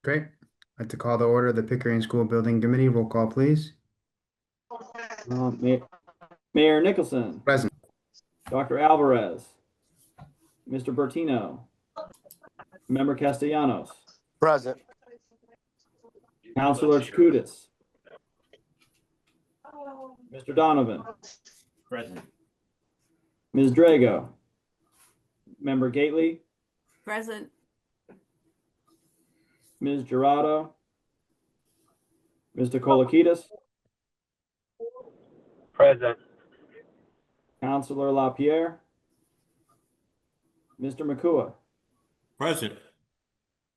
Great. I'd like to call the order of the Pickering School Building Committee. Roll call, please. Mayor Nicholson, Present. Dr. Alvarez, Mr. Bertino, Member Castellanos, Present. Councilor Chakoudas, Mr. Donovan, Present. Ms. Drago, Member Gately, Present. Ms. Gerardo, Mr. Kolokides, Present. Councilor LaPierre, Mr. Makua, Present.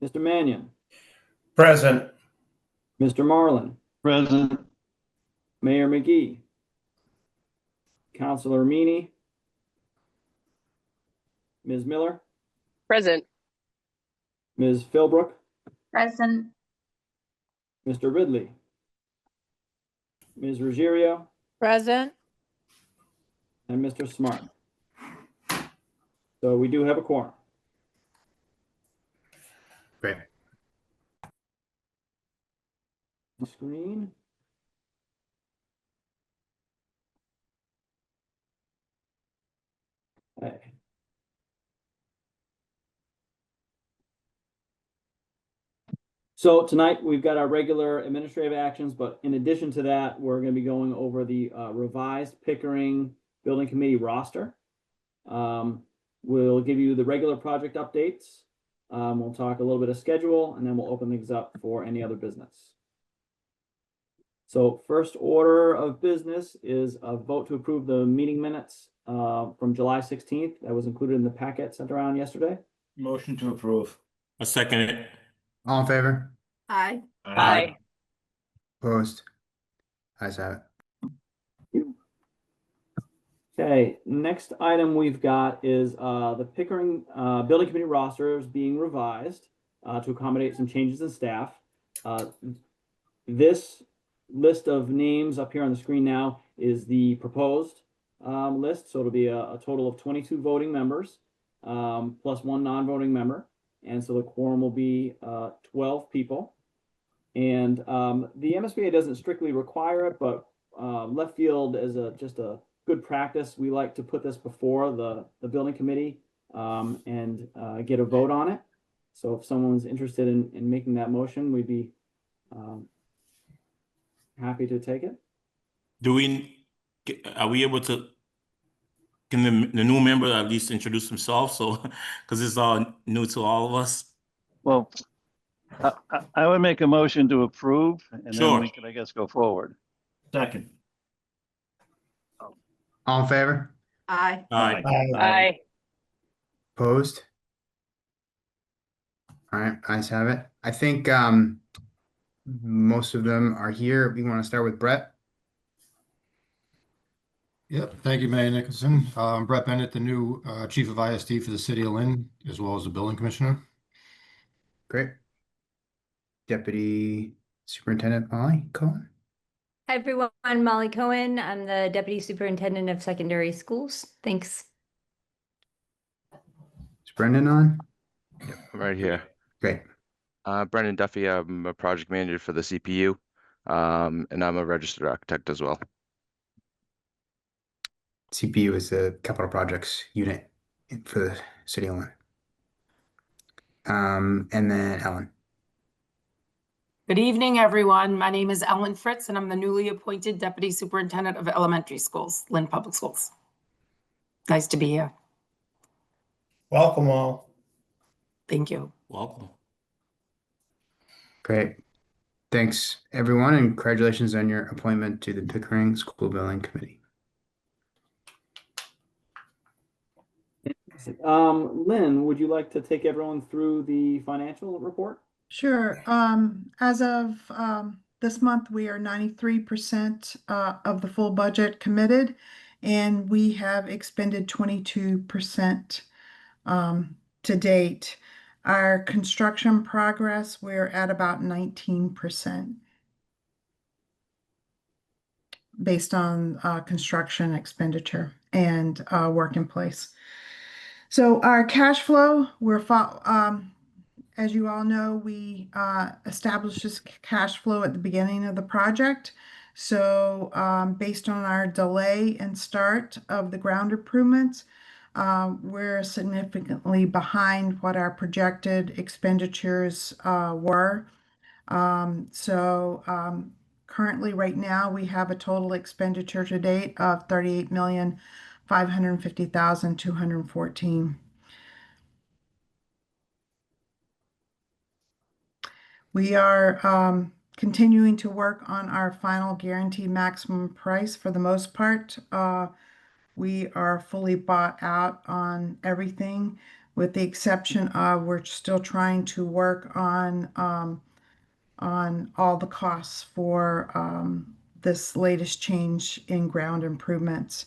Mr. Mannion, Present. Mr. Marlin, Present. Mayor McGee, Councilor Meany, Ms. Miller, Present. Ms. Philbrook, Present. Mr. Ridley, Ms. Ruggiero, Present. and Mr. Smart. So we do have a quorum. Great. Screen. Okay. So tonight we've got our regular administrative actions, but in addition to that, we're going to be going over the revised Pickering Building Committee roster. We'll give you the regular project updates. We'll talk a little bit of schedule, and then we'll open things up for any other business. So first order of business is a vote to approve the meeting minutes from July 16th. That was included in the packet sent around yesterday. Motion to approve. I second it. All in favor? Aye. Aye. Opposed? Ayes have it. Okay, next item we've got is the Pickering Building Committee rosters being revised to accommodate some changes in staff. This list of names up here on the screen now is the proposed list. So it'll be a total of 22 voting members plus one non-voting member. And so the quorum will be 12 people. And the MSBA doesn't strictly require it, but left field is just a good practice. We like to put this before the building committee and get a vote on it. So if someone's interested in making that motion, we'd be happy to take it. Are we able to, can the new member at least introduce himself? So, because it's all new to all of us. Well, I would make a motion to approve, and then Sure. we could, I guess, go forward. Second. All in favor? Aye. Aye. Aye. Opposed? All right, ayes have it. I think most of them are here. We want to start with Brett. Yep, thank you, Mayor Nicholson. Brett Bennett, the new Chief of ISD for the City of Lynn, as well as the Building Commissioner. Great. Deputy Superintendent Molly Cohen. Hi, everyone. I'm Molly Cohen. I'm the Deputy Superintendent of Secondary Schools. Thanks. Is Brendan on? Yep, I'm right here. Great. Brendan Duffy, I'm a project manager for the CPU, and I'm a registered architect as well. CPU is the Capital Projects Unit for the City of Lynn. And then Ellen. Good evening, everyone. My name is Ellen Fritz, and I'm the newly appointed Deputy Superintendent of Elementary Schools, Lynn Public Schools. Nice to be here. Welcome all. Thank you. Welcome. Great. Thanks, everyone, and congratulations on your appointment to the Pickering School Building Committee. Lynn, would you like to take everyone through the financial report? Sure. As of this month, we are 93% of the full budget committed, and we have expended 22% to date. Our construction progress, we're at about 19% based on construction expenditure and work in place. So our cash flow, as you all know, we established this cash flow at the beginning of the project. So based on our delay and start of the ground improvements, we're significantly behind what our projected expenditures were. Currently, right now, we have a total expenditure to date of 38,550,214. We are continuing to work on our final guaranteed maximum price for the most part. We are fully bought out on everything, with the exception of we're still trying to work on all the costs for this latest change in ground improvements.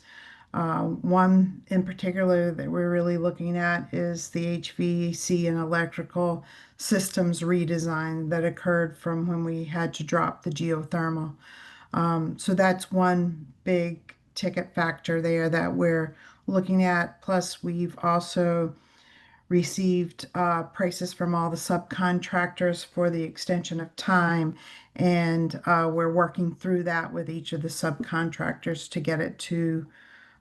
One in particular that we're really looking at is the HVAC and electrical systems redesign that occurred from when we had to drop the geothermal. So that's one big ticket factor there that we're looking at. Plus, we've also received prices from all the subcontractors for the extension of time, and we're working through that with each of the subcontractors to get it to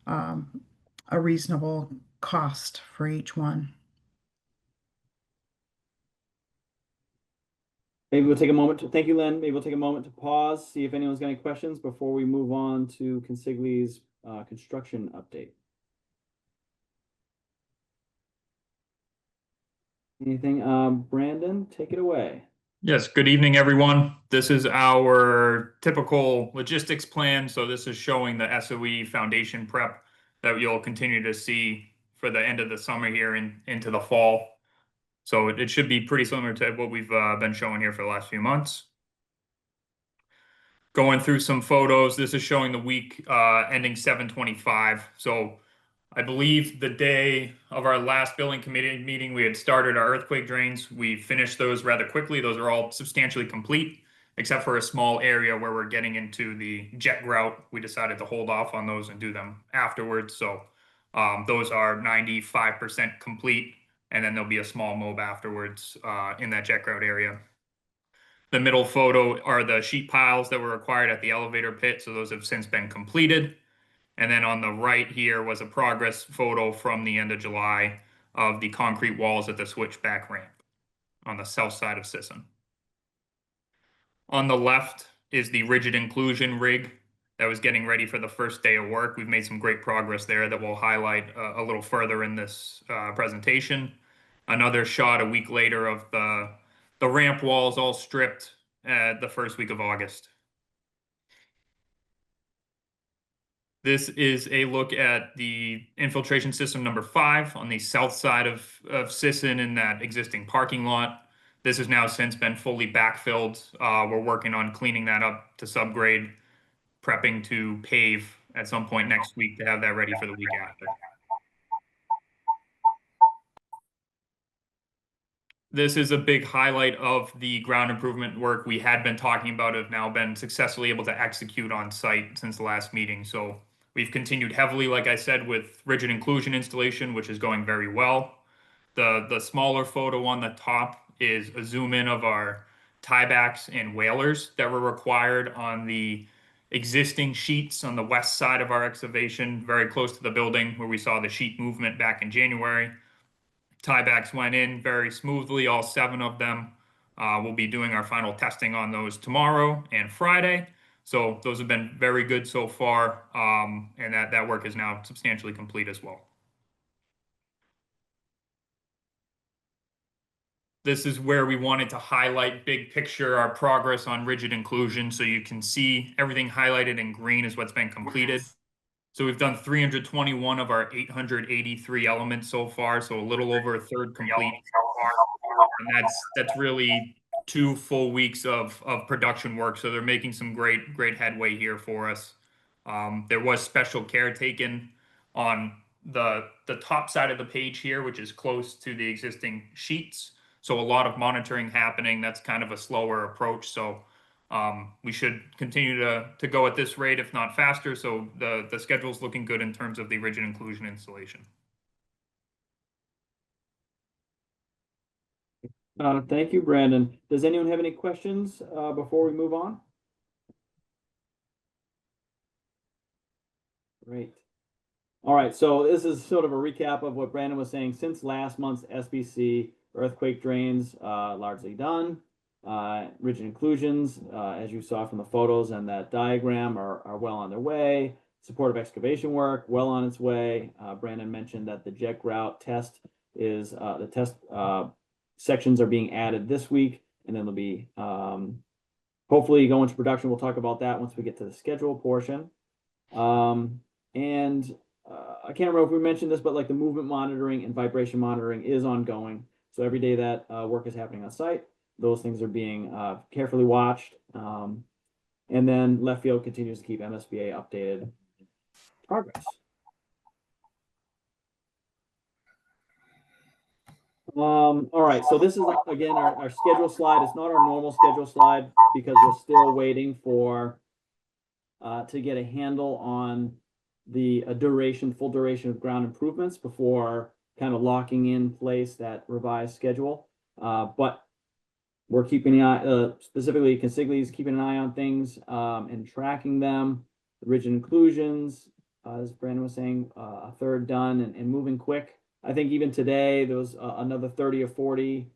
a reasonable cost for each one. Maybe we'll take a moment to, thank you, Lynn. Maybe we'll take a moment to pause, see if anyone's got any questions before we move on to Consigli's construction update. Anything? Brandon, take it away. Yes, good evening, everyone. This is our typical logistics plan. So this is showing the SOE foundation prep that you'll continue to see for the end of the summer here and into the fall. So it should be pretty similar to what we've been showing here for the last few months. Going through some photos, this is showing the week ending 7/25. So I believe the day of our last building committee meeting, we had started our earthquake drains. We finished those rather quickly. Those are all substantially complete, except for a small area where we're getting into the jet grout. We decided to hold off on those and do them afterwards. So those are 95% complete, and then there'll be a small mob afterwards in that jet grout area. The middle photo are the sheet piles that were required at the elevator pit. So those have since been completed. And then on the right here was a progress photo from the end of July of the concrete walls at the switchback ramp on the south side of Sisson. On the left is the rigid inclusion rig that was getting ready for the first day of work. We've made some great progress there that we'll highlight a little further in this presentation. Another shot a week later of the ramp walls all stripped the first week of August. This is a look at the infiltration system number 5 on the south side of Sisson in that existing parking lot. This has now since been fully backfilled. We're working on cleaning that up to subgrade, prepping to pave at some point next week to have that ready for the week after. This is a big highlight of the ground improvement work we had been talking about, have now been successfully able to execute on site since the last meeting. So we've continued heavily, like I said, with rigid inclusion installation, which is going very well. The smaller photo on the top is a zoom in of our tiebacks and whalers that were required on the existing sheets on the west side of our excavation, very close to the building where we saw the sheet movement back in January. Tiebacks went in very smoothly, all 7 of them. We'll be doing our final testing on those tomorrow and Friday. So those have been very good so far, and that work is now substantially complete as well. This is where we wanted to highlight big picture our progress on rigid inclusion, so you can see everything highlighted in green is what's been completed. So we've done 321 of our 883 elements so far, so a little over a third complete. And that's really 2 full weeks of production work. So they're making some great headway here for us. There was special care taken on the top side of the page here, which is close to the existing sheets. So a lot of monitoring happening. That's kind of a slower approach. So we should continue to go at this rate, if not faster. So the schedule's looking good in terms of the rigid inclusion installation. Thank you, Brandon. Does anyone have any questions before we move on? Great. All right, so this is sort of a recap of what Brandon was saying. Since last month's SBC, earthquake drains largely done. Rigid inclusions, as you saw from the photos and that diagram, are well on their way. Supportive excavation work, well on its way. Brandon mentioned that the jet grout test is, the test sections are being added this week, and then they'll be hopefully go into production. We'll talk about that once we get to the schedule portion. And I can't remember if we mentioned this, but like the movement monitoring and vibration monitoring is ongoing. So every day that work is happening on site, those things are being carefully watched. And then left field continues to keep MSBA updated progress. All right, so this is again our schedule slide. It's not our normal schedule slide because we're still waiting for to get a handle on the full duration of ground improvements before kind of locking in place that revised schedule. But we're keeping an eye, specifically Consigli is keeping an eye on things and tracking them. The rigid inclusions, as Brandon was saying, a third done and moving quick. I think even today there was another 30 or 40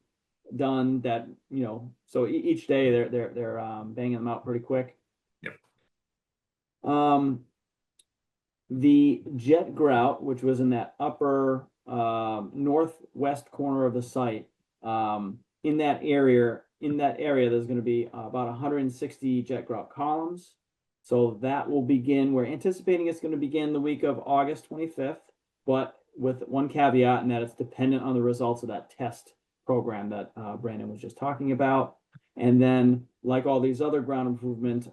done that, you know, so each day they're banging them out pretty quick. Yep. The jet grout, which was in that upper northwest corner of the site, in that area, there's going to be about 160 jet grout columns. So that will begin. We're anticipating it's going to begin the week of August 25th, but with one caveat, and that it's dependent on the results of that test program that Brandon was just talking about. And then, like all these other ground improvement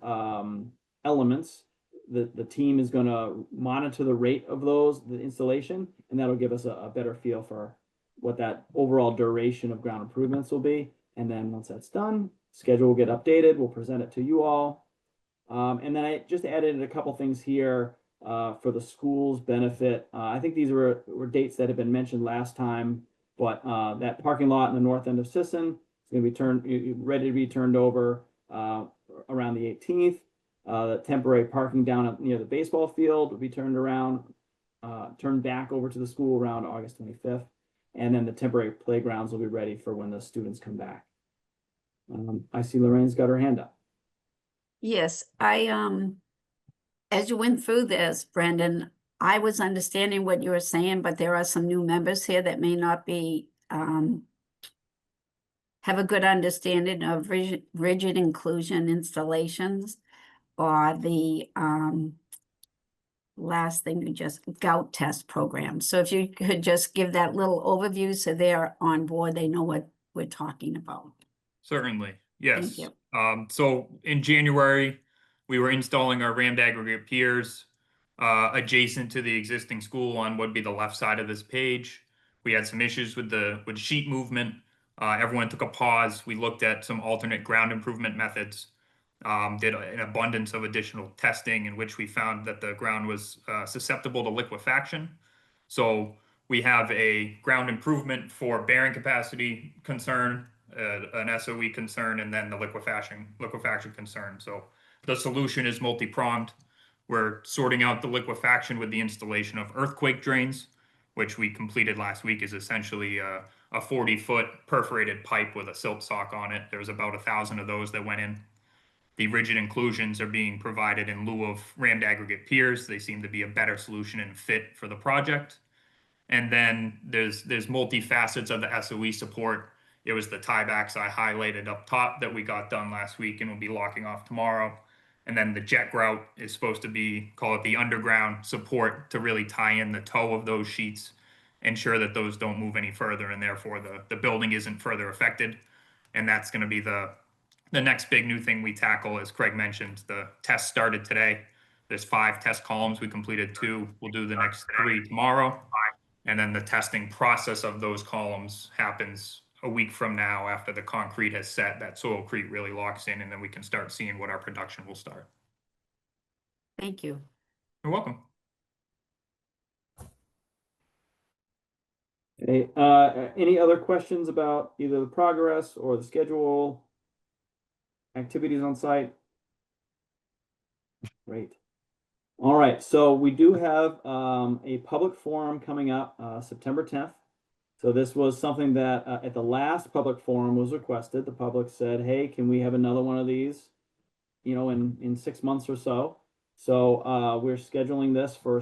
elements, the team is going to monitor the rate of the installation, and that'll give us a better feel for what that overall duration of ground improvements will be. And then once that's done, schedule will get updated. We'll present it to you all. And then I just added a couple things here for the school's benefit. I think these were dates that had been mentioned last time, but that parking lot in the north end of Sisson is going to be ready to be turned over around the 18th. The temporary parking down near the baseball field will be turned back over to the school around August 25th. And then the temporary playgrounds will be ready for when the students come back. I see Lorraine's got her hand up. Yes, as you went through this, Brandon, I was understanding what you were saying, but there are some new members here that may not be, have a good understanding of rigid inclusion installations or the, last thing you just gout test program. So if you could just give that little overview so they're on board, they know what we're talking about. Certainly, yes. Thank you. So in January, we were installing our rammed aggregate piers adjacent to the existing school on what would be the left side of this page. We had some issues with sheet movement. Everyone took a pause. We looked at some alternate ground improvement methods. Did an abundance of additional testing in which we found that the ground was susceptible to liquefaction. So we have a ground improvement for bearing capacity concern, an SOE concern, and then the liquefaction concern. So the solution is multi-pronged. We're sorting out the liquefaction with the installation of earthquake drains, which we completed last week. Is essentially a 40-foot perforated pipe with a silt sock on it. There was about 1,000 of those that went in. The rigid inclusions are being provided in lieu of rammed aggregate piers. They seem to be a better solution and fit for the project. And then there's multi-facets of the SOE support. It was the tiebacks I highlighted up top that we got done last week and will be locking off tomorrow. And then the jet grout is supposed to be, call it the underground support, to really tie in the toe of those sheets, ensure that those don't move any further, and therefore the building isn't further affected. And that's going to be the next big new thing we tackle. As Craig mentioned, the test started today. There's 5 test columns. We completed 2. We'll do the next 3 tomorrow. And then the testing process of those columns happens a week from now after the concrete has set, that soilcrete really locks in, and then we can start seeing what our production will start. Thank you. You're welcome. Okay, any other questions about either the progress or the schedule, activities on site? Great. All right, so we do have a public forum coming up September 10th. So this was something that at the last public forum was requested. The public said, hey, can we have another one of these, in 6 months or so? So we're scheduling this for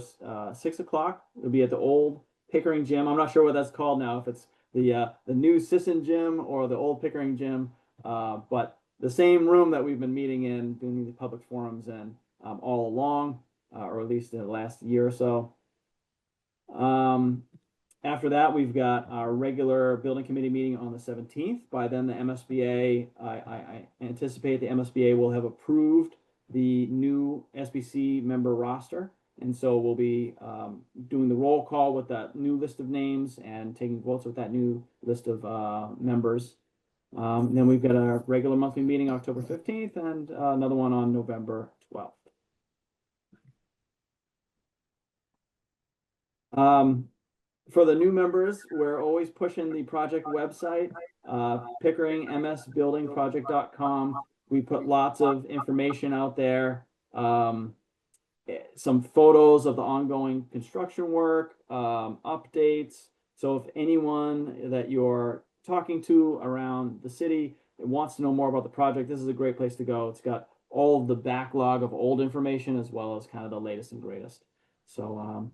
6 o'clock. It'll be at the old Pickering gym. I'm not sure what that's called now, if it's the new Sisson gym or the old Pickering gym, but the same room that we've been meeting in, doing the public forums in all along, or at least in the last year or so. After that, we've got our regular building committee meeting on the 17th. By then, the MSBA, I anticipate the MSBA will have approved the new SBC member roster. And so we'll be doing the roll call with that new list of names and taking votes with that new list of members. Then we've got our regular monthly meeting October 15th and another one on November 12th. For the new members, we're always pushing the project website, pickeringmsbuildingproject.com. We put lots of information out there, some photos of the ongoing construction work, updates. So if anyone that you're talking to around the city wants to know more about the project, this is a great place to go. It's got all of the backlog of old information as well as kind of the latest and greatest. So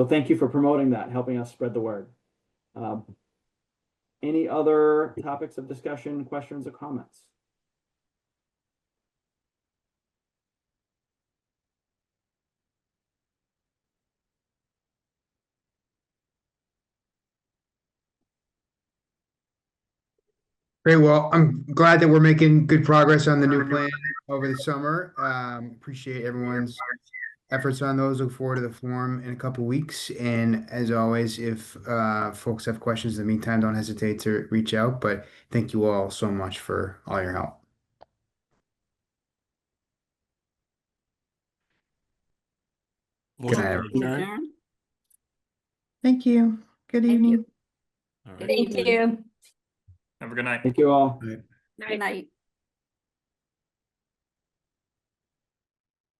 thank you for promoting that, helping us spread the word. Any other topics of discussion, questions, or comments? Great. Well, I'm glad that we're making good progress on the new plan over the summer. Appreciate everyone's efforts on those. Look forward to the forum in a couple weeks. And as always, if folks have questions in the meantime, don't hesitate to reach out. But thank you all so much for all your help. Good night, everyone. Adjourn? Thank you. Good Thank evening. you. All right. Good Thank evening. you. Have a good night. Thank you all. Good night.